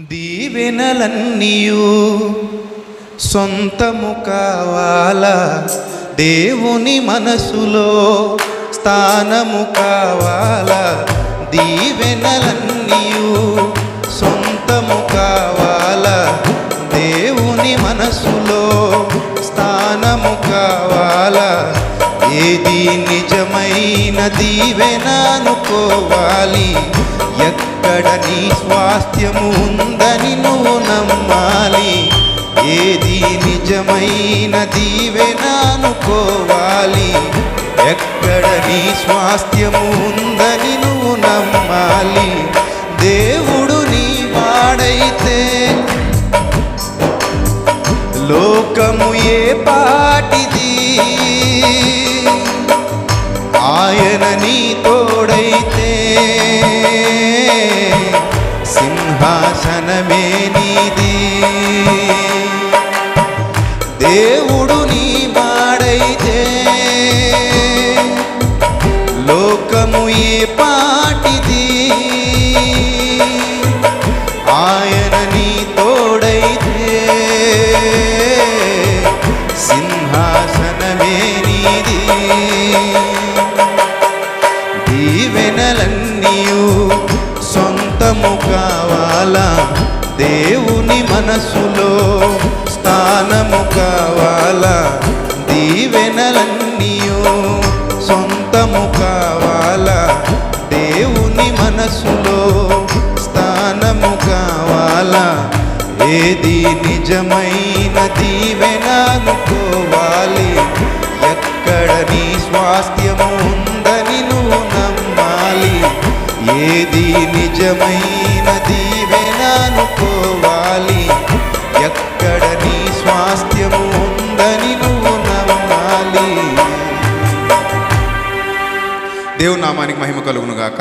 దీవెనలన్నీయు సొంతము కావాలా, దేవుని మనసులో స్థానము కావాలా. దీవెనలన్నీయు సొంతము కావాలా, దేవుని మనసులో స్థానము కావాలా. ఏది నిజమైన దీవెన అనుకోవాలి, ఎక్కడ నీ స్వాస్థ్యము ఉందని నువ్వు నమ్మాలి. ఏది నిజమైన దీవెన అనుకోవాలి, ఎక్కడ నీ స్వాస్థ్యము ఉందని నువ్వు నమ్మాలి. దేవుడు నీ వాడైతే లోకము ఏ పాటిది, ఆయన నీ తోడైతే సింహాసనమే నీది. దేవుడు నీ వాడైతే లోకము ఏ పాటిది, ఆయన నీ తోడైతే సింహాసనమే నీది. దీవెనలన్నీయు సొంతము కావాలా, దేవుని మనసులో స్థానము కావాలా. దీవెనలన్నీయు సొంతము కావాలా, దేవుని మనసులో స్థానము కావాలా. ఏది నిజమైన దీవెన అనుకోవాలి, ఎక్కడ నీ స్వాస్థ్యము ఉందని నువ్వు నమ్మాలి. ఏది నిజమైన దీవెన అనుకోవాలి, ఎక్కడ నీ స్వాస్థ్యము ఉందని నువ్వు నమ్మాలి. దేవుని నామానికి మహిమ కలుగును గాక.